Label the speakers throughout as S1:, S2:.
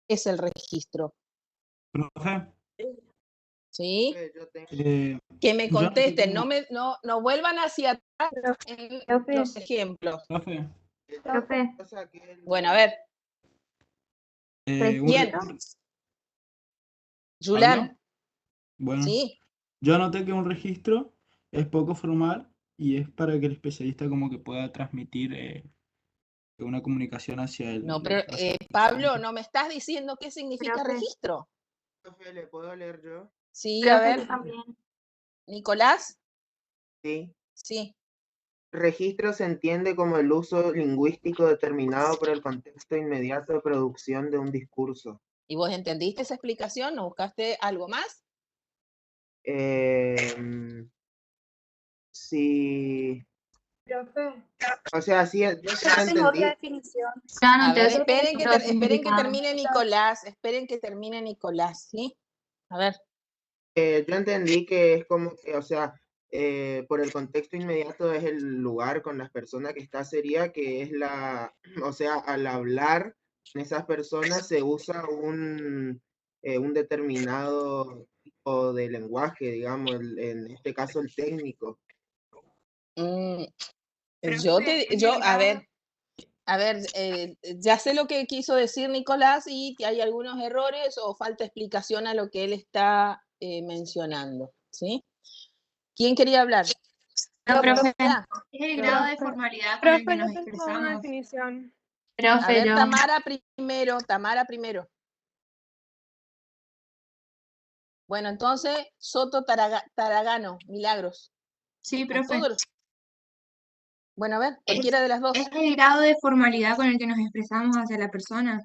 S1: es el registro?
S2: Profe,
S1: ¿Sí?
S2: eh,
S1: Que me
S2: yo no
S1: contesten,
S2: tengo-
S1: no vuelvan hacia atrás en los ejemplos.
S2: profe,
S3: Profe,
S1: Bueno, a ver,
S2: un
S1: ¿quién? Julián,
S2: ¿hablo? Bueno,
S1: ¿sí?
S2: yo anoté que un registro es poco formal y es para que el especialista como que pueda transmitir una comunicación hacia
S1: No, pero
S2: hacia el
S1: Pablo,
S2: paciente.
S1: ¿no me estás diciendo qué significa
S3: Profe.
S1: registro?
S4: Profe, ¿le puedo leer yo?
S1: Sí, a
S3: profe,
S1: ver,
S3: yo también.
S1: Nicolás,
S4: Sí.
S1: sí.
S4: Registro se entiende como el uso lingüístico determinado por el contexto inmediato de producción de un discurso.
S1: ¿Y vos entendiste esa explicación? ¿No buscaste algo más?
S4: Sí.
S3: Profe.
S4: O sea, sí, yo sí lo entendí.
S3: definición.
S1: A ver, esperen que termine Nicolás, esperen que termine Nicolás, ¿sí? A ver,
S4: Yo entendí que es como que, o sea, por el contexto inmediato es el lugar con las personas que está, sería que es la, o sea, al hablar con esas personas se usa un determinado tipo de lenguaje, digamos, en este caso el técnico.
S1: A ver, ya sé lo que quiso decir Nicolás y que hay algunos errores o falta explicación a lo que él está mencionando, ¿sí? ¿Quién quería hablar?
S3: No, profe.
S1: Ya.
S3: Es el grado de formalidad con el que nos expresamos.
S5: Definición.
S1: A
S3: Profe,
S1: ver,
S3: yo.
S1: Tamara primero. Bueno, entonces, Soto Taragano, Milagros.
S3: Sí, profe.
S1: Bueno, a ver, cualquiera de las dos.
S3: Es el grado de formalidad con el que nos expresamos hacia la persona.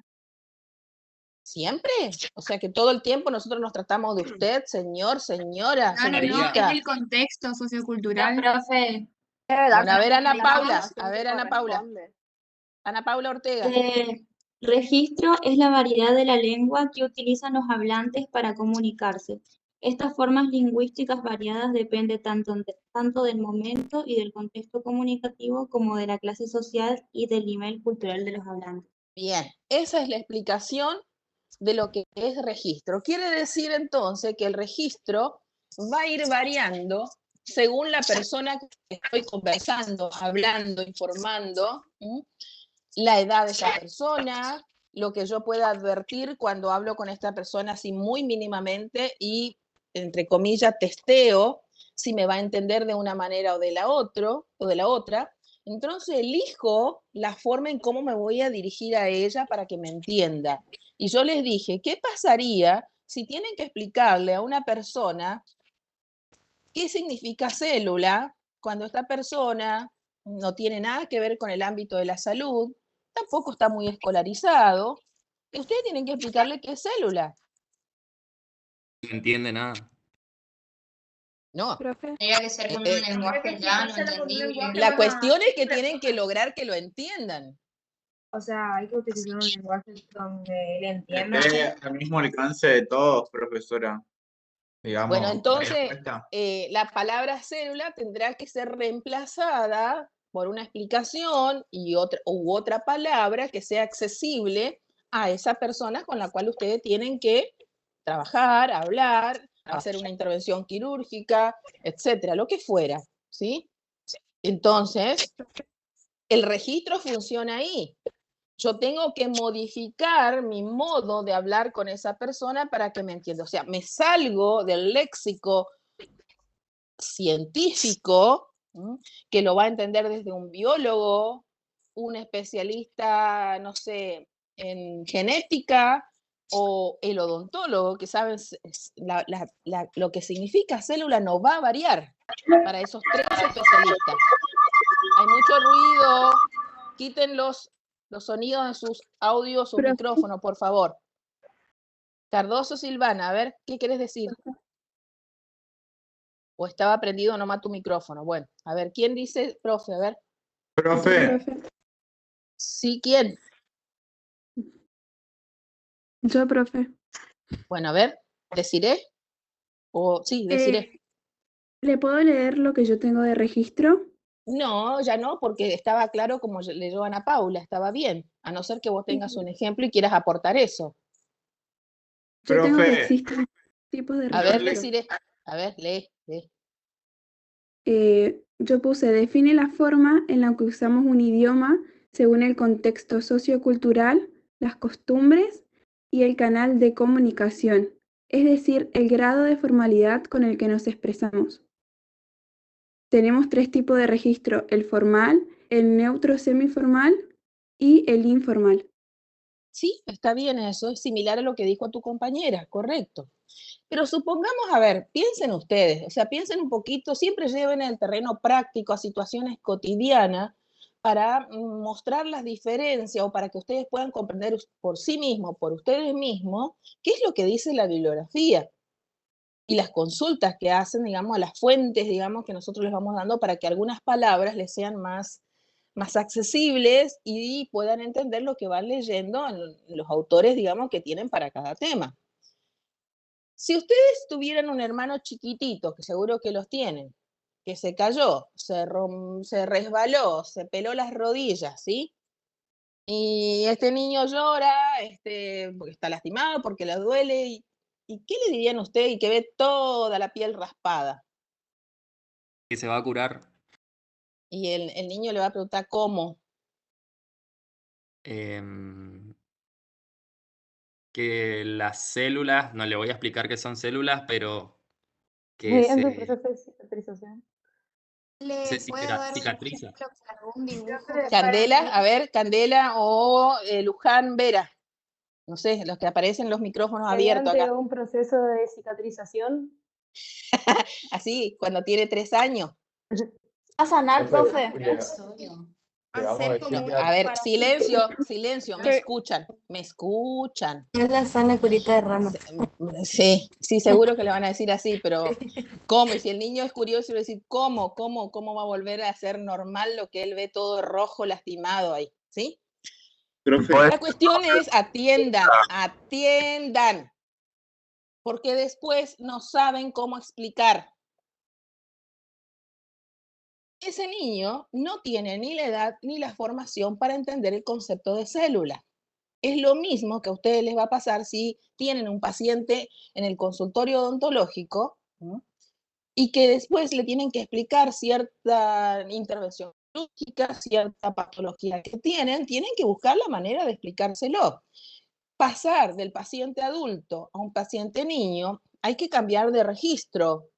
S1: ¿Siempre? O sea que todo el tiempo nosotros nos tratamos de usted, señor, señora,
S3: No, es
S1: señorita.
S3: el contexto sociocultural.
S5: profe.
S1: Bueno, a ver, Ana Paula.
S5: Información
S1: A ver,
S5: que
S1: Ana Paula.
S5: corresponde.
S1: Ana Paula Ortega.
S6: Registro es la variedad de la lengua que utilizan los hablantes para comunicarse. Estas formas lingüísticas variadas dependen tanto del momento y del contexto comunicativo como de la clase social y del nivel cultural de los hablantes.
S1: Bien, esa es la explicación de lo que es registro. Quiere decir entonces que el registro va a ir variando según la persona que estoy conversando, hablando, informando, la edad de esa persona, lo que yo pueda advertir cuando hablo con esta persona así muy mínimamente y, entre comillas, testeo si me va a entender de una manera o de la otra. Entonces elijo la forma en cómo me voy a dirigir a ella para que me entienda. Y yo les dije, ¿qué pasaría si tienen que explicarle a una persona qué significa célula cuando esta persona no tiene nada que ver con el ámbito de la salud, tampoco está muy escolarizado, y ustedes tienen que explicarle qué es célula?
S7: No entiende nada.
S1: No.
S5: Profe.
S3: Tendría que ser con un lenguaje llano, entendible.
S1: La cuestión es que tienen que lograr que lo entiendan.
S5: O sea, hay que utilizar un lenguaje donde él entienda.
S8: Esté al mismo alcance de todos, profesora. Digamos,
S1: Bueno,
S8: la
S1: entonces
S8: respuesta.
S1: la palabra célula tendrá que ser reemplazada por una explicación u otra palabra que sea accesible a esa persona con la cual ustedes tienen que trabajar, hablar, hacer una intervención quirúrgica, etcétera, lo que fuera, ¿sí? Entonces, el registro funciona ahí. Yo tengo que modificar mi modo de hablar con esa persona para que me entienda. O sea, me salgo del léxico científico, que lo va a entender desde un biólogo, un especialista, no sé, en genética, o el odontólogo, que saben lo que significa célula no va a variar para esos tres especialistas. Hay mucho ruido, quiten los sonidos de sus audios, su micrófono, por favor. Cardoso Silvana, a ver, ¿qué quieres decir? ¿O estaba prendido nomás tu micrófono? Bueno, a ver, ¿quién dice, profe? A ver.
S8: Profe,
S1: Sí, ¿quién?
S5: Yo, profe.
S1: Bueno, a ver, ¿deciré? Sí, deciré.
S5: ¿Le puedo leer lo que yo tengo de registro?
S1: No, ya no, porque estaba claro como leyó Ana Paula, estaba bien, a no ser que vos tengas un ejemplo y quieras aportar eso.
S9: Yo tengo que
S8: Profe,
S9: existen tipos de
S1: A ver,
S9: registro.
S1: deciré, a ver, lee.
S9: Yo puse, define la forma en la que usamos un idioma según el contexto sociocultural, las costumbres y el canal de comunicación, es decir, el grado de formalidad con el que nos expresamos. Tenemos 3 tipos de registro, el formal, el neutro semiformal y el informal.
S1: Sí, está bien eso, es similar a lo que dijo tu compañera, correcto. Pero supongamos, a ver, piensen ustedes, o sea, piensen un poquito, siempre lleven el terreno práctico a situaciones cotidianas para mostrar las diferencias o para que ustedes puedan comprender por sí mismos, por ustedes mismos, qué es lo que dice la bibliografía y las consultas que hacen, digamos, a las fuentes, digamos, que nosotros les vamos dando para que algunas palabras les sean más accesibles y puedan entender lo que van leyendo en los autores, digamos, que tienen para cada tema. Si ustedes tuvieran un hermano chiquitito, que seguro que los tienen, que se cayó, se resbaló, se peló las rodillas, ¿sí? Y este niño llora, porque está lastimado, porque le duele, ¿y qué le dirían a usted y que ve toda la piel raspada?
S7: Que se va a curar.
S1: Y el niño le va a preguntar cómo.
S7: Que las células, no le voy a explicar qué son células, pero que
S5: Mediante un
S7: se,
S5: proceso de cicatrización.
S7: se
S10: ¿Le puedo dar un
S7: cicatriza.
S10: ejemplo con algún dibujo?
S5: Para
S1: Candela,
S5: mí,
S1: a ver, Candela o Luján Vera. No sé, los que aparecen los micrófonos abiertos
S5: mediante
S1: acá.
S5: un proceso de cicatrización.
S1: Así, cuando tiene 3 años.
S10: ¿Va a sanar, profe?
S1: Hacer como a ver, silencio, me escuchan.
S10: Es la sana curita de rana.
S1: Sí, seguro que le van a decir así, pero ¿cómo? Y si el niño es curioso, le va a decir, ¿cómo va a volver a ser normal lo que él ve todo rojo, lastimado ahí? ¿Sí?
S8: profe,
S1: La cuestión es atiendan, porque después no saben cómo explicar. Ese niño no tiene ni la edad ni la formación para entender el concepto de célula. Es lo mismo que a ustedes les va a pasar si tienen un paciente en el consultorio odontológico, ¿no? Y que después le tienen que explicar cierta intervención quirúrgica, cierta patología que tienen que buscar la manera de explicárselo. Pasar del paciente adulto a un paciente niño, hay que cambiar de registro,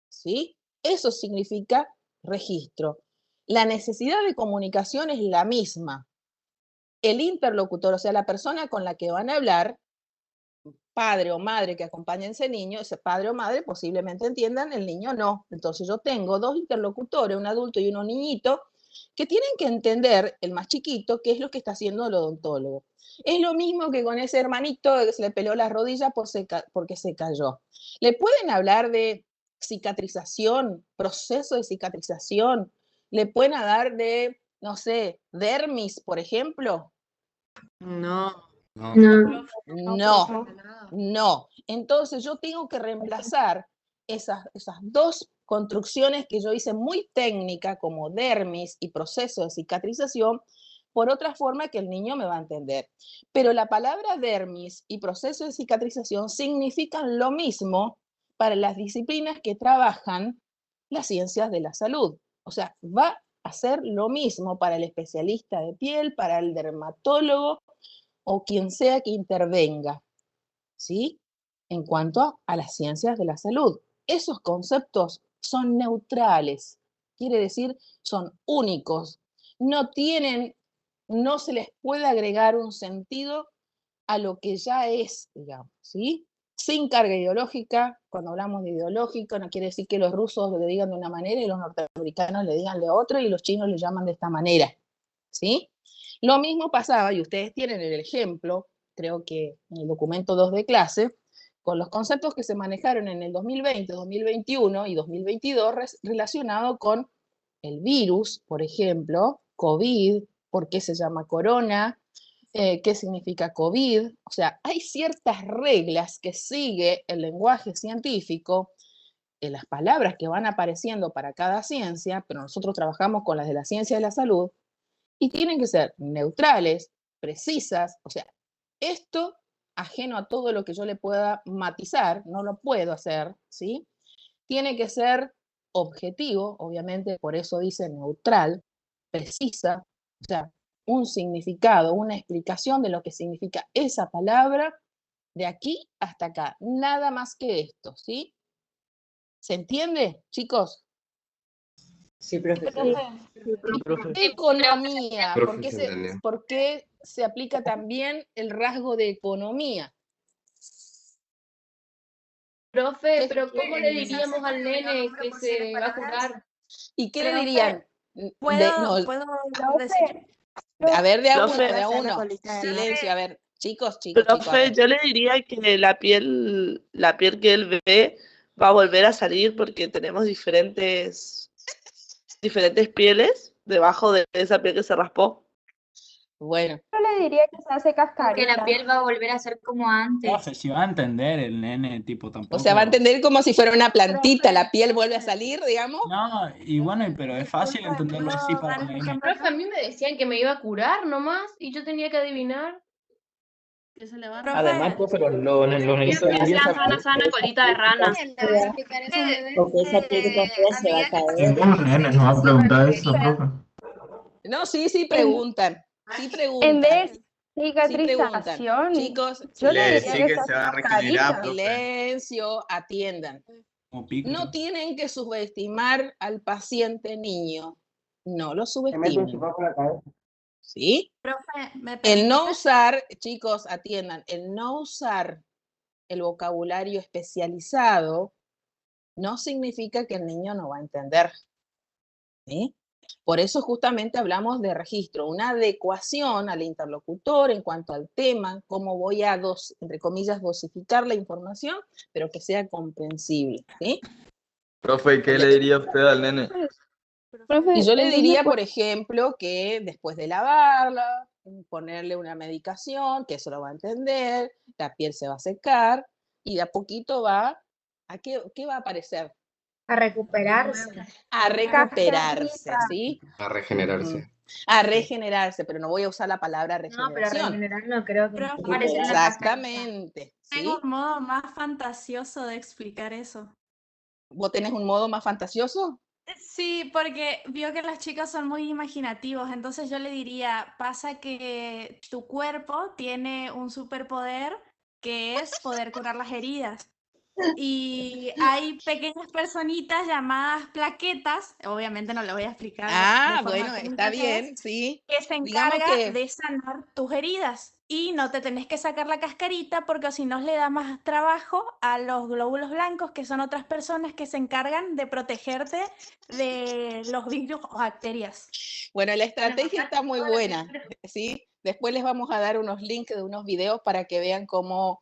S1: ¿sí? Eso significa registro. La necesidad de comunicación es la misma. El interlocutor, o sea, la persona con la que van a hablar, padre o madre que acompaña a ese niño, ese padre o madre posiblemente entiendan, el niño no. Entonces yo tengo 2 interlocutores, un adulto y un niñito, que tienen que entender, el más chiquito, qué es lo que está haciendo el odontólogo. Es lo mismo que con ese hermanito que se le peló las rodillas porque se cayó. Le pueden hablar de cicatrización, proceso de cicatrización, le pueden hablar de, no sé, dermis, por ejemplo.
S10: No.
S1: No. Entonces yo tengo que reemplazar esas 2 construcciones que yo hice muy técnica, como dermis y proceso de cicatrización, por otra forma que el niño me va a entender. Pero la palabra dermis y proceso de cicatrización significan lo mismo para las disciplinas que trabajan las ciencias de la salud. O sea, va a ser lo mismo para el especialista de piel, para el dermatólogo o quien sea que intervenga, ¿sí? En cuanto a las ciencias de la salud. Esos conceptos son neutrales, quiere decir, son únicos. No se les puede agregar un sentido a lo que ya es, digamos, ¿sí? Sin carga ideológica. Cuando hablamos de ideológico, no quiere decir que los rusos le digan de una manera y los norteamericanos le digan de otra y los chinos le llaman de esta manera, ¿sí? Lo mismo pasaba, y ustedes tienen el ejemplo, creo que en el documento 2 de clase, con los conceptos que se manejaron en el 2020, 2021 y 2022 relacionado con el virus, por ejemplo, COVID, por qué se llama corona, qué significa COVID. O sea, hay ciertas reglas que sigue el lenguaje científico, las palabras que van apareciendo para cada ciencia, pero nosotros trabajamos con las de la ciencia de la salud, y tienen que ser neutrales, precisas. O sea, esto ajeno a todo lo que yo le pueda matizar, no lo puedo hacer, ¿sí? Tiene que ser objetivo, obviamente, por eso dice neutral, precisa, o sea, un significado, una explicación de lo que significa esa palabra de aquí hasta acá, nada más que esto, ¿sí? ¿Se entiende, chicos?
S4: Sí, profesor.
S1: Economía, ¿por qué
S11: Profesor Dalia.
S1: por qué se aplica también el rasgo de economía?
S10: Profe, pero ¿cómo le diríamos al nene que se va a curar?
S1: ¿Y qué le
S12: Profe,
S1: dirían?
S12: ¿puedo decir?
S1: A ver, de a uno,
S13: Profe,
S1: de a
S12: Hacer la
S1: uno.
S12: colita de
S1: Silencio, a ver, chicos, a
S13: profe,
S1: ver.
S13: yo le diría que la piel que él ve va a volver a salir porque tenemos diferentes pieles debajo de esa piel que se raspó.
S1: Bueno.
S5: Yo le diría que se hace
S3: Que la
S5: cascarita.
S3: piel va a volver a ser como antes.
S2: Profe, si va a entender el nene, tipo, tampoco.
S1: O sea, va a entender como si fuera una plantita, la piel vuelve a salir, digamos.
S2: No, y bueno, pero es fácil entenderlo así para el nene.
S10: Profe, a mí me decían que me iba a curar nomás y yo tenía que adivinar.
S12: Que se le va a
S8: Además, profe, los
S10: Eso decían sana colita de rana.
S6: Porque esa piel que está fea se va a caer.
S8: Ningún nene nos va a preguntar eso, profe.
S1: No, sí preguntan. Sí preguntan.
S5: En vez de
S1: Sí preguntan.
S5: cicatrización,
S1: Chicos,
S5: yo
S8: Le
S5: le
S8: decís
S5: diría
S8: que
S5: que
S8: se va a
S5: hace
S8: regenerar,
S5: cascarita.
S8: profe.
S1: silencio, atiendan.
S2: Como pico,
S1: No
S2: ¿no?
S1: tienen que subestimar al paciente niño. No lo
S4: Se mete un
S1: subestimen.
S4: sopapo en la cabeza.
S1: ¿Sí?
S12: Profe, ¿me
S1: El no
S12: permite?
S1: usar, chicos, atiendan, el no usar el vocabulario especializado no significa que el niño no va a entender. ¿Sí? Por eso justamente hablamos de registro, una adecuación al interlocutor en cuanto al tema, cómo voy a, entre comillas, dosificar la información, pero que sea comprensible. ¿Sí?
S11: Profe, ¿qué le diría usted al nene?
S5: Profe,
S1: Y yo le
S5: entonces,
S1: diría, por ejemplo, que después de lavarla, ponerle una medicación, que eso lo va a entender, la piel se va a secar, y de a poquito va, ¿qué va a aparecer?
S3: A recuperarse.
S1: A recuperarse,
S5: cascarita.
S1: ¿sí?
S11: A regenerarse.
S1: Ujú. A regenerarse, pero no voy a usar la palabra
S3: No, pero
S1: regeneración.
S3: regenerar no creo que
S12: Profe,
S3: aparecer en la cascarita.
S1: Exactamente,
S12: tengo
S1: ¿sí?
S12: un modo más fantasioso de explicar eso.
S1: ¿Vos tenés un modo más fantasioso?
S12: Sí, porque vio que los chicos son muy imaginativos, entonces yo le diría, pasa que tu cuerpo tiene un superpoder que es poder curar las heridas. Y hay pequeñas personitas llamadas plaquetas, obviamente no lo voy a explicar de
S1: Ah,
S12: forma
S1: bueno,
S12: técnica
S1: está
S12: qué
S1: bien,
S12: es,
S1: sí.
S12: que se
S1: Digamos
S12: encarga
S1: que
S12: de sanar tus heridas y no te tenés que sacar la cascarita porque si no le da más trabajo a los glóbulos blancos, que son otras personas que se encargan de protegerte de los virus o bacterias.
S1: bueno, la estrategia está muy buena, ¿sí? Después les vamos a dar unos links de unos videos para que vean cómo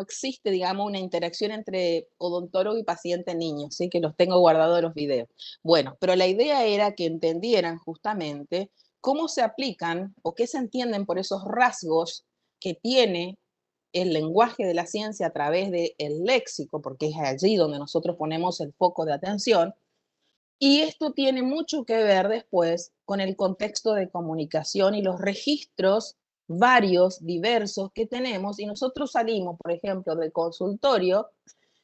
S1: existe, digamos, una interacción entre odontólogo y paciente niño, ¿sí? Que los tengo guardados los videos. Bueno, pero la idea era que entendieran justamente cómo se aplican o qué se entienden por esos rasgos que tiene el lenguaje de la ciencia a través del léxico, porque es allí donde nosotros ponemos el foco de atención. Y esto tiene mucho que ver después con el contexto de comunicación y los registros varios, diversos que tenemos. Y nosotros salimos, por ejemplo, del consultorio,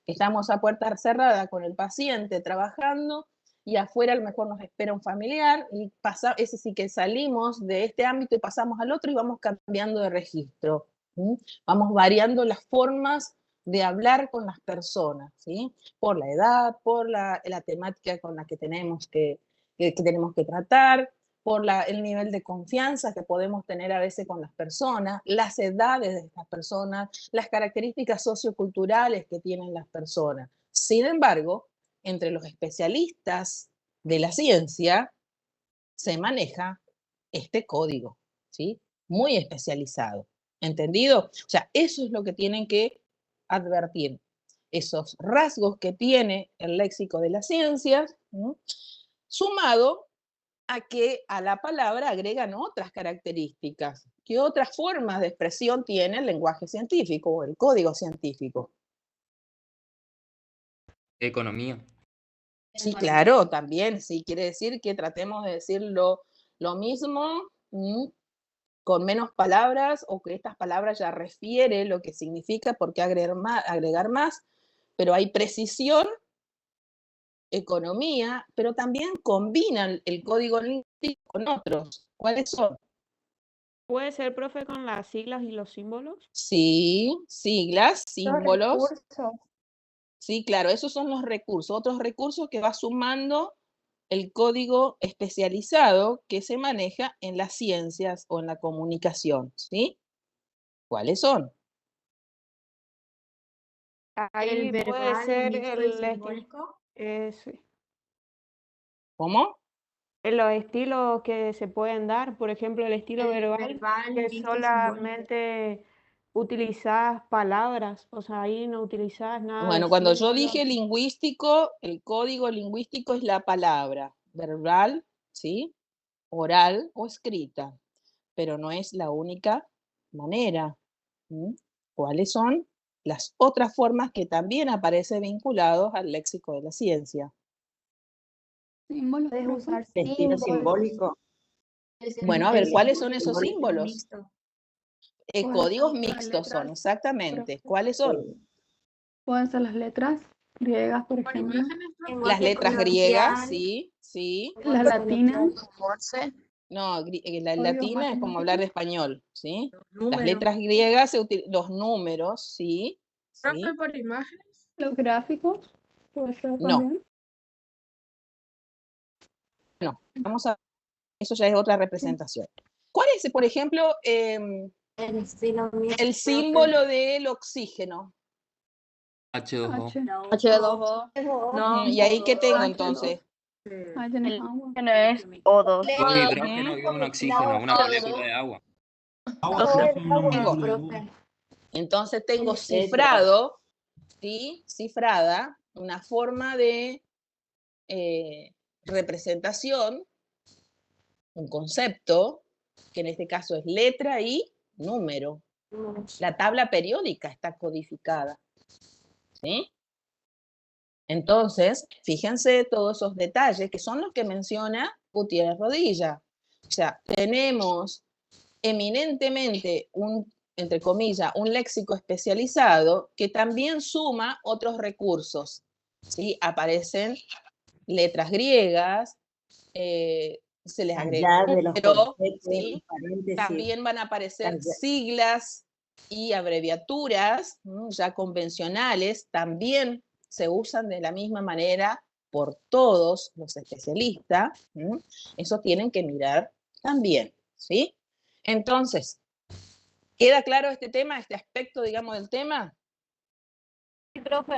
S1: estamos a puerta cerrada con el paciente trabajando y afuera a lo mejor nos espera un familiar y ese sí que salimos de este ámbito y pasamos al otro y vamos cambiando de registro. ¿Sí? Vamos variando las formas de hablar con las personas, ¿sí? Por la edad, por la temática con la que tenemos que tratar, por el nivel de confianza que podemos tener a veces con las personas, las edades de estas personas, las características socioculturales que tienen las personas. Sin embargo, entre los especialistas de la ciencia se maneja este código, ¿sí? Muy especializado. ¿Entendido? O sea, eso es lo que tienen que advertir. Esos rasgos que tiene el léxico de las ciencias, ¿sí? Sumado a que a la palabra agregan otras características. ¿Qué otras formas de expresión tiene el lenguaje científico o el código científico?
S7: Economía.
S1: Sí, claro, también, sí, quiere decir que tratemos de decir lo mismo con menos palabras o que estas palabras ya refiere lo que significa, por qué agregar más, pero hay precisión, economía, pero también combinan el código lingüístico con otros. ¿Cuáles son?
S14: ¿Puede ser, profe, con las siglas y los símbolos?
S1: Sí, siglas, símbolos.
S5: Recursos.
S1: Sí, claro, esos son los recursos. Otros recursos que va sumando el código especializado que se maneja en las ciencias o en la comunicación, ¿sí? ¿Cuáles son?
S14: Ahí
S3: El
S14: puede
S3: verbal,
S14: ser
S3: mixto y
S14: el
S3: simbólico.
S14: sí.
S1: ¿Cómo?
S14: En los estilos que se pueden dar, por ejemplo, el estilo
S3: El
S14: verbal,
S3: verbal,
S14: que
S3: mixto y simbólico.
S14: solamente utilizás palabras, o sea, ahí no utilizás nada de
S1: Bueno, cuando yo
S14: símbolos.
S1: dije lingüístico, el código lingüístico es la palabra verbal, ¿sí? Oral o escrita, pero no es la única manera. ¿Mm? ¿Cuáles son las otras formas que también aparecen vinculados al léxico de la ciencia?
S9: Símbolos,
S5: Puedes
S9: profe.
S5: usar
S15: Estilo
S5: símbolos.
S15: simbólico.
S1: Bueno, a ver,
S3: El
S1: ¿cuáles son
S3: simbólico
S1: esos
S3: es
S1: símbolos?
S3: mixto.
S1: Códigos
S9: Pueden ser las
S1: mixtos son,
S9: letras,
S1: exactamente.
S9: profe.
S1: ¿Cuáles son?
S9: Pueden ser las letras griegas, por
S12: Por
S9: ejemplo.
S12: imágenes, profe.
S1: Las
S3: Lenguaje
S1: letras griegas, sí, sí.
S9: Las latinas,
S15: Morse.
S1: No, la
S9: códigos
S1: latina es como hablar de
S9: matemáticos.
S1: español, ¿sí? Las
S10: Números.
S1: letras griegas, los números, ¿sí?
S10: Profe,
S1: ¿Sí?
S10: por imágenes.
S9: Los gráficos, puede ser
S1: No,
S9: también.
S1: no, vamos a... Eso ya es otra representación. ¿Cuál es, por ejemplo,
S3: El estilo mixto,
S1: el símbolo del oxígeno?
S7: H2O.
S9: H.
S15: No.
S1: ¿Y ahí qué tengo
S9: H2.
S1: entonces?
S9: Ahí tenés
S15: El
S9: agua.
S15: oxígeno es O2.
S7: Un hidrógeno y un oxígeno, una molécula de agua.
S2: Agua
S13: Profe,
S2: es una molécula de agua.
S3: profe.
S1: Entonces tengo
S3: El
S1: cifrado, ¿sí? Cifrada, una forma de representación, un concepto, que en este caso es letra y número. La tabla periódica está codificada, ¿sí? Entonces, fíjense todos esos detalles que son los que menciona Gutiérrez Rodilla. O sea, tenemos eminentemente entre comillas, un léxico especializado que también suma otros recursos, ¿sí? Aparecen letras griegas, se les agrega
S15: Allá de los
S1: número,
S15: conceptos,
S1: ¿sí?
S15: paréntesis.
S1: También van a aparecer
S15: Allá.
S1: siglas y abreviaturas, ya convencionales, también se usan de la misma manera por todos los especialistas. Eso tienen que mirar también, ¿sí? Entonces, ¿queda claro este tema, este aspecto, digamos, del tema?
S3: Sí, profe.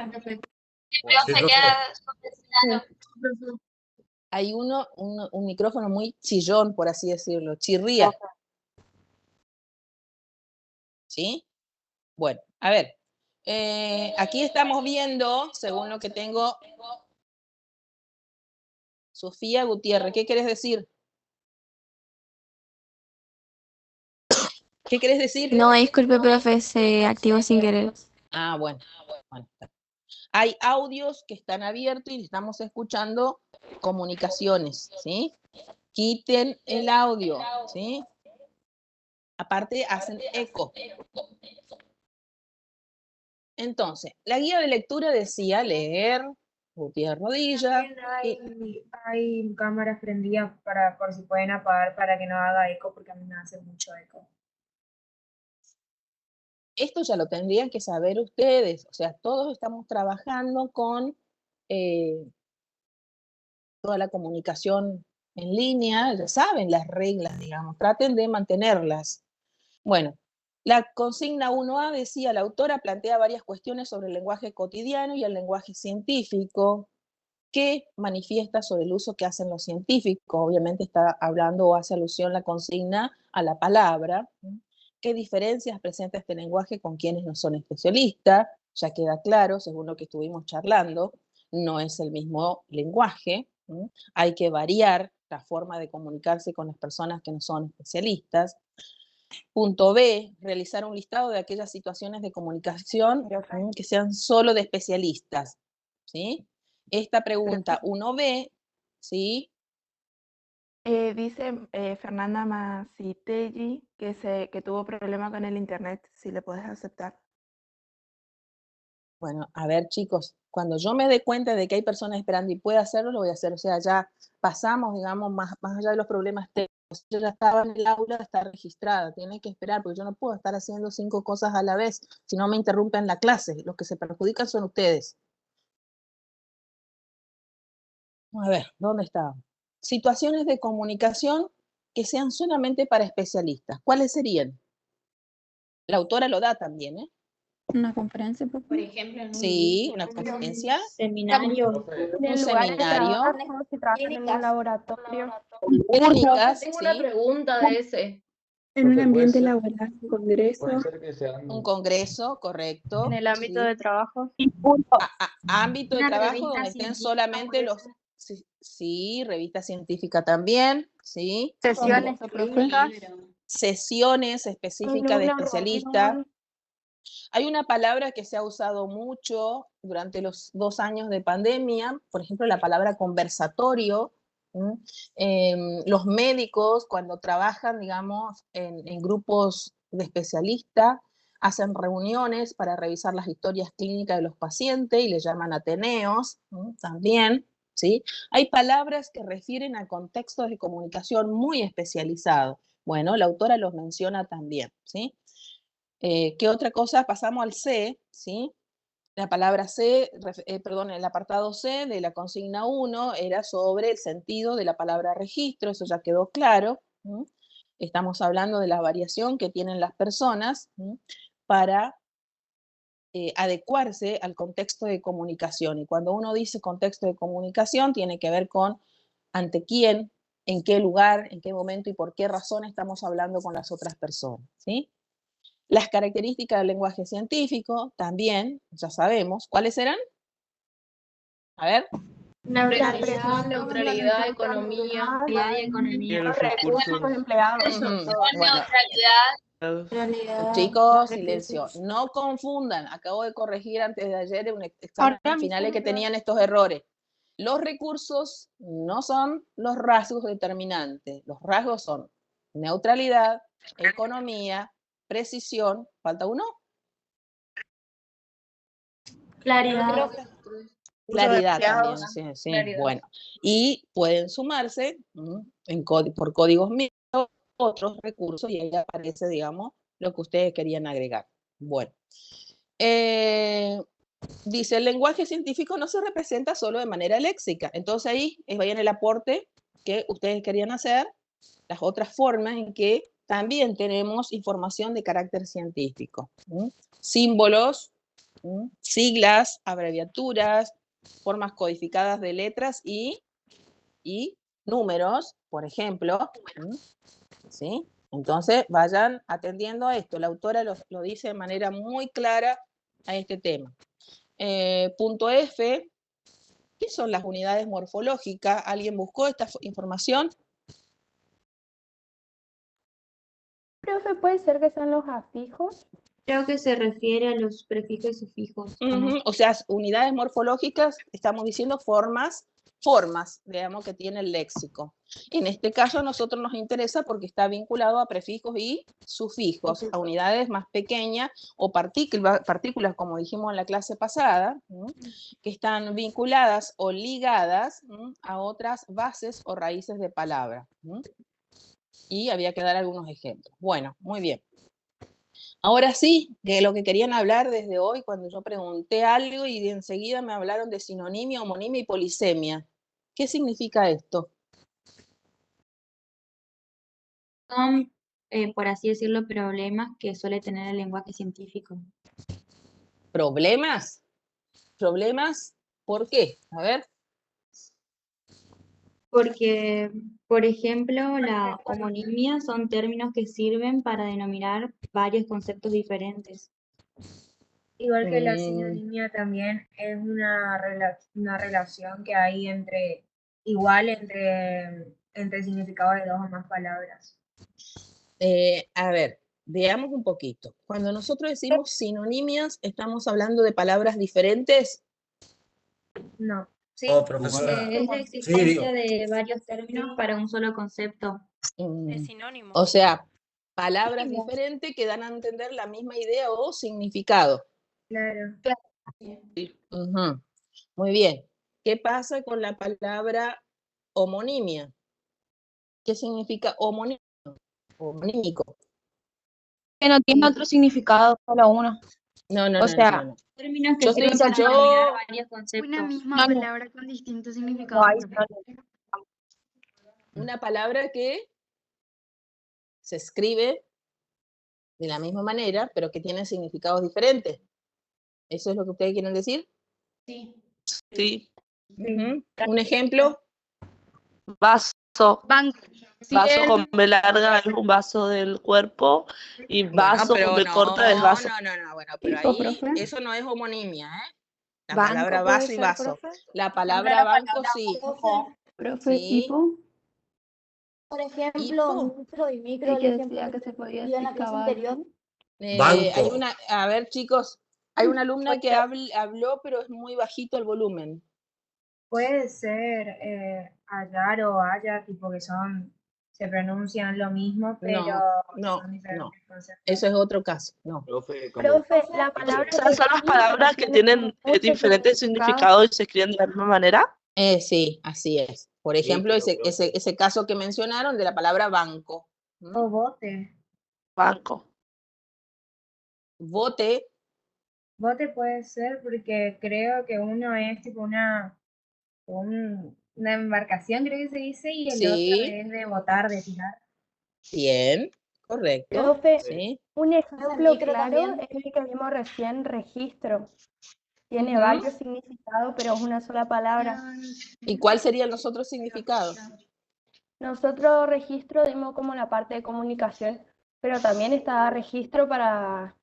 S1: Hay un micrófono muy chillón, por así decirlo, chirría. ¿Sí? Bueno, a ver. Aquí estamos viendo, según lo que tengo, Sofía Gutiérrez, ¿qué querés decir? ¿Qué querés decir?
S16: No, disculpe, profe, se activó sin querer.
S1: Ah, bueno. Hay audios que están abiertos y estamos escuchando comunicaciones, ¿sí? Quiten el audio, ¿sí? Aparte hacen eco. Entonces, la guía de lectura decía leer, Gutiérrez Rodilla.
S5: Hay cámaras prendidas por si pueden apagar para que no haga eco, porque a mí me hace mucho eco.
S1: Esto ya lo tendrían que saber ustedes, o sea, todos estamos trabajando con toda la comunicación en línea, ya saben las reglas, digamos, traten de mantenerlas. Bueno, la consigna 1A decía, la autora plantea varias cuestiones sobre el lenguaje cotidiano y el lenguaje científico, que manifiesta sobre el uso que hacen los científicos. Obviamente está hablando o hace alusión la consigna a la palabra. ¿Qué diferencias presenta este lenguaje con quienes no son especialistas? Ya queda claro, según lo que estuvimos charlando, no es el mismo lenguaje. Hay que variar la forma de comunicarse con las personas que no son especialistas. Punto B, realizar un listado de aquellas situaciones de comunicación que sean solo de especialistas, ¿sí? Esta pregunta 1B, ¿sí?
S14: Dice Fernanda Masitelli que tuvo problema con el internet, si le puedes aceptar.
S1: Bueno, a ver, chicos, cuando yo me dé cuenta de que hay personas esperando y pueda hacerlo, lo voy a hacer. O sea, ya pasamos, digamos, más allá de los problemas técnicos. Yo ya estaba en el aula, está registrada, tiene que esperar, porque yo no puedo estar haciendo 5 cosas a la vez, si no me interrumpen la clase. Los que se perjudican son ustedes. A ver, ¿dónde está? Situaciones de comunicación que sean solamente para especialistas. ¿Cuáles serían? La autora lo da también, ¿eh?
S9: Una conferencia, por
S6: Por
S9: favor.
S6: ejemplo, en un
S1: Sí, una conferencia.
S6: seminario,
S14: En
S1: Un
S14: el lugar de
S1: seminario.
S14: trabajo, si trabajan en un laboratorio.
S1: Públicas,
S10: Tengo
S1: ¿sí?
S10: una pregunta de ese.
S9: En un
S11: Profe, puede
S9: ambiente
S11: ser,
S9: laboral, congreso.
S11: puede ser que sean
S1: Un congreso, correcto.
S16: En el ámbito
S1: ¿sí?
S16: de trabajo.
S1: Ámbito de
S6: una
S1: trabajo
S6: revista
S1: donde estén
S6: científica,
S1: solamente los... Sí, sí, revista científica también, ¿sí?
S14: Sesiones clínicas.
S1: Sesiones específicas de
S14: una
S1: especialistas.
S14: reunión.
S1: Hay una palabra que se ha usado mucho durante los 2 años de pandemia, por ejemplo, la palabra conversatorio. Los médicos, cuando trabajan, digamos, en grupos de especialistas, hacen reuniones para revisar las historias clínicas de los pacientes y le llaman ateneos, también, ¿sí? Hay palabras que refieren a contextos de comunicación muy especializados. Bueno, la autora los menciona también, ¿sí? ¿Qué otra cosa? Pasamos al C, ¿sí? La palabra C, perdón, el apartado C de la consigna 1 era sobre el sentido de la palabra registro, eso ya quedó claro. Estamos hablando de la variación que tienen las personas para adecuarse al contexto de comunicación. Y cuando uno dice contexto de comunicación, tiene que ver con ante quién, en qué lugar, en qué momento y por qué razón estamos hablando con las otras personas, ¿sí? Las características del lenguaje científico, también, ya sabemos. ¿Cuáles eran? A ver.
S10: Precisión, neutralidad, economía.
S2: Y los
S14: Recursos
S2: recursos.
S14: empleados.
S1: Bueno, chicos, silencio. No confundan. Acabo de corregir antes de ayer un examen final que tenían estos errores. Los recursos no son los rasgos determinantes. Los rasgos son neutralidad, economía, precisión. ¿Falta uno?
S6: claridad,
S1: Claridad también, sí, sí.
S10: Claridad.
S1: Bueno, y pueden sumarse por códigos míos otros recursos y ahí aparece, digamos, lo que ustedes querían agregar. Bueno, dice, el lenguaje científico no se representa solo de manera léxica. Entonces ahí vayan el aporte que ustedes querían hacer, las otras formas en que también tenemos información de carácter científico. Símbolos, siglas, abreviaturas, formas codificadas de letras y números, por ejemplo. ¿Sí? Entonces, vayan atendiendo a esto. La autora lo dice de manera muy clara a este tema. Punto F, ¿qué son las unidades morfológicas? ¿Alguien buscó esta información?
S14: Profe, ¿puede ser que son los afijos?
S6: creo que se refiere a los prefijos y sufijos. ¿o no?
S1: O sea, unidades morfológicas, estamos diciendo formas, digamos, que tiene el léxico. En este caso a nosotros nos interesa porque está vinculado a prefijos y sufijos, a unidades más pequeñas o partículas, como dijimos en la clase pasada, que están vinculadas o ligadas a otras bases o raíces de palabra. Y había que dar algunos ejemplos. Bueno, muy bien. Ahora sí, de lo que querían hablar desde hoy, cuando yo pregunté algo y enseguida me hablaron de sinonimia, homonimia y polisemia. ¿Qué significa esto?
S6: Son, por así decirlo, problemas que suele tener el lenguaje científico.
S1: ¿Problemas? ¿Problemas? ¿Por qué? A ver.
S6: Porque, por ejemplo, la homonimia son términos que sirven para denominar varios conceptos diferentes.
S5: Igual que la sinonimia también es una relación que hay entre significados de 2 o más palabras.
S1: A ver, veamos un poquito. Cuando nosotros decimos sinonimias, ¿estamos hablando de palabras diferentes?
S5: No.
S6: Sí,
S15: Oh, profesora.
S6: es la
S15: Sí,
S6: existencia
S15: digo.
S6: de varios términos para un solo concepto.
S12: De
S1: O
S12: sinónimos.
S1: sea, palabras diferentes que dan a entender la misma idea o significado.
S5: Claro.
S1: Ujú. Muy bien. ¿Qué pasa con la palabra homonimia? ¿Qué significa homonimio? Homonímico.
S16: Que no tiene otro significado, solo uno.
S1: No, no,
S16: O
S1: no,
S16: sea,
S1: no.
S6: Términos que
S1: Yo estoy
S6: sirven para
S1: diciendo,
S6: denominar varios conceptos.
S3: Una misma
S16: No, no,
S3: palabra con distintos
S16: no
S3: significados.
S16: hay
S1: una palabra que se escribe de la misma manera, pero que tiene significados diferentes. ¿Eso es lo que ustedes quieren decir?
S6: Sí.
S13: Sí.
S1: Ujú. Un ejemplo.
S13: Vaso.
S10: Banco.
S13: Vaso con
S10: Cien.
S13: B larga es un vaso del cuerpo y
S1: Bueno,
S13: vaso con
S1: pero
S13: B corta es vaso.
S1: no, bueno, pero
S9: Tipo,
S1: ahí
S9: profe.
S1: eso no es homonimia, ¿eh? La
S14: Banco
S1: palabra
S14: puede
S1: vaso y
S14: ser,
S1: vaso.
S14: profe.
S1: La
S6: Por ejemplo,
S1: palabra
S6: la
S1: banco
S6: palabra
S1: sí.
S6: ojo.
S9: Profe,
S1: Sí.
S9: hipo.
S17: Por ejemplo,
S1: Hipo.
S17: micro y micro,
S9: Sí,
S17: el
S9: que
S17: ejemplo
S9: decía
S17: que
S9: que se podía
S17: dio en
S9: decir
S17: la clase
S9: caballo.
S17: anterior.
S1: Hay
S15: Banco.
S1: una, a ver, chicos, hay una alumna que habló, pero es muy bajito el volumen.
S5: Puede ser hallar o haya, tipo que se pronuncian lo mismo, pero
S1: No,
S5: son
S1: no.
S5: diferentes conceptos.
S1: Eso es otro caso. No.
S11: Profe,
S17: Profe, la palabra
S13: Esas son las palabras que tienen diferentes significados y se escriben de la misma manera.
S1: Sí, así es. Por ejemplo,
S11: Micro, profe.
S1: ese caso que mencionaron de la palabra banco.
S5: O bote.
S13: Banco.
S1: Bote.
S5: Bote puede ser porque creo que uno es tipo una embarcación, creo que se dice, y el otro
S1: Sí,
S5: es de botar, de tirar.
S1: bien, correcto.
S17: Profe,
S1: Sí.
S17: un ejemplo
S10: micro
S17: claro
S10: también.
S17: es el que vimos recién, registro. Tiene
S1: Ujú.
S17: varios significados, pero es una sola palabra.
S1: ¿Y cuál serían los otros significados?
S17: Nosotros registro dimos como la parte de comunicación, pero también está registro para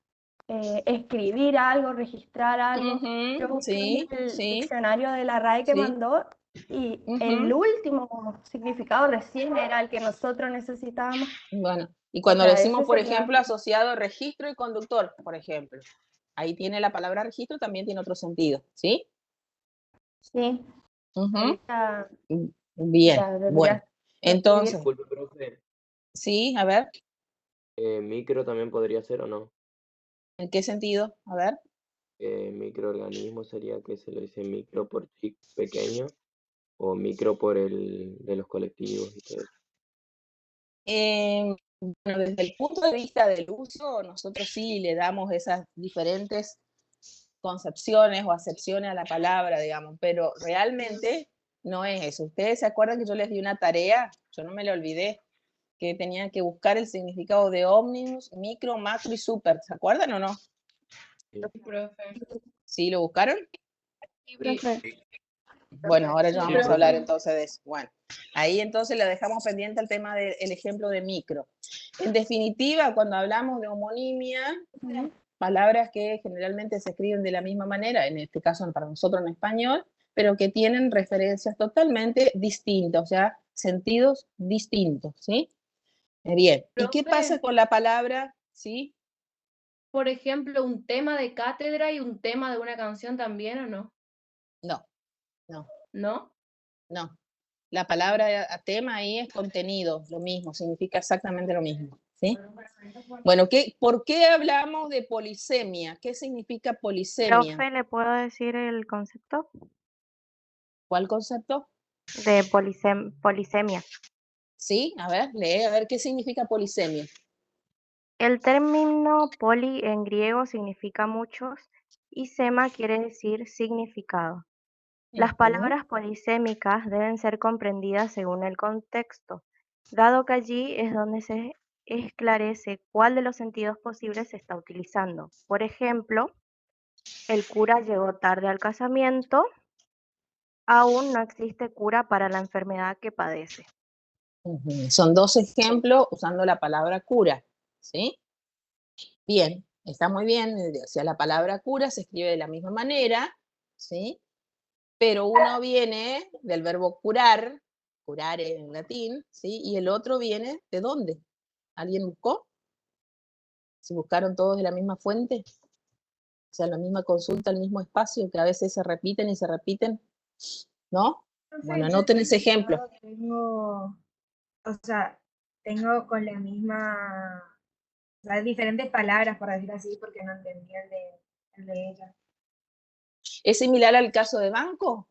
S17: escribir algo, registrar algo.
S1: Ujú,
S17: Yo busqué
S1: sí,
S17: en el
S1: sí,
S17: diccionario de la RAE que
S1: sí.
S17: mandó y el
S1: Ujú.
S17: último significado recién era el que nosotros necesitábamos.
S1: Bueno, y
S17: O
S1: cuando
S17: sea,
S1: decimos,
S17: ese
S1: por
S17: sería.
S1: ejemplo, asociado registro y conductor, por ejemplo, ahí tiene la palabra registro, también tiene otro sentido, ¿sí?
S17: Sí,
S1: Ujú.
S17: ahí ya,
S1: Bien,
S17: ya
S1: bueno.
S17: debería escribir.
S1: Entonces,
S11: Disculpe, profe.
S1: sí, a ver,
S11: Micro también podría ser o no.
S1: ¿en qué sentido? A ver.
S11: Microorganismo sería que se lo dice micro por pequeño o micro por el de los colectivos y todo eso.
S1: Bueno, desde el punto de vista del uso, nosotros sí le damos esas diferentes concepciones o acepciones a la palabra, digamos, pero realmente no es eso. ¿Ustedes se acuerdan que yo les di una tarea? Yo no me la olvidé, que tenían que buscar el significado de ómnibus, micro, macro y super. ¿Se acuerdan o no? ¿Sí lo buscaron?
S17: Sí, profe.
S1: Bueno, ahora ya
S13: Sí,
S1: vamos a hablar
S13: profe.
S1: entonces de eso. Bueno, ahí entonces le dejamos pendiente el tema del ejemplo de micro. En definitiva, cuando hablamos de homonimia, palabras que generalmente se escriben de la misma manera, en este caso para nosotros en español, pero que tienen referencias totalmente distintas, o sea, sentidos distintos, ¿sí? Bien, ¿y qué pasa
S10: Profe,
S1: con la palabra, sí?
S10: por ejemplo, un tema de cátedra y un tema de una canción también, ¿o no?
S1: No, no,
S10: ¿No?
S1: no. La palabra a tema ahí es contenido, lo mismo, significa exactamente lo mismo, ¿sí? Bueno, ¿por qué hablamos de polisemia? ¿Qué significa polisemia?
S18: Profe, ¿le puedo decir el concepto
S1: ¿Cuál concepto?
S18: de polisemia?
S1: Sí, a ver, lee, a ver, ¿qué significa polisemia?
S18: El término poli en griego significa muchos y sema quiere decir significado. Las palabras polisémicas deben ser comprendidas según el contexto, dado que allí es donde se esclarece cuál de los sentidos posibles se está utilizando. Por ejemplo, el cura llegó tarde al casamiento, aún no existe cura para la enfermedad que padece.
S1: Son dos ejemplos usando la palabra cura, ¿sí? Bien, está muy bien, o sea, la palabra cura se escribe de la misma manera, ¿sí? Pero uno viene del verbo curar, curare en latín, ¿sí? Y el otro viene, ¿de dónde? ¿Alguien buscó? ¿Se buscaron todos de la misma fuente? O sea, la misma consulta, el mismo espacio, que a veces se repiten y se repiten. ¿no?
S5: Profe,
S1: Bueno,
S5: yo
S1: anoten
S5: en
S1: ese ejemplo.
S5: lado tengo con la misma, o sea, diferentes palabras, por decir así, porque no entendí el de ella.
S1: ¿Es similar al caso de banco?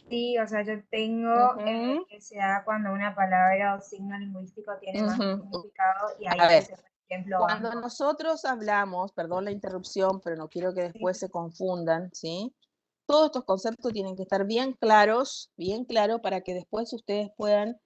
S5: Sí, o sea, yo tengo en el que se da cuando una palabra o signo lingüístico tiene más de un significado y ahí
S1: A ver,
S5: puse, por ejemplo,
S1: cuando
S5: banco.
S1: nosotros hablamos, perdón la interrupción, pero no quiero que después se confundan, ¿sí? Todos estos conceptos tienen que estar bien claros para que después ustedes puedan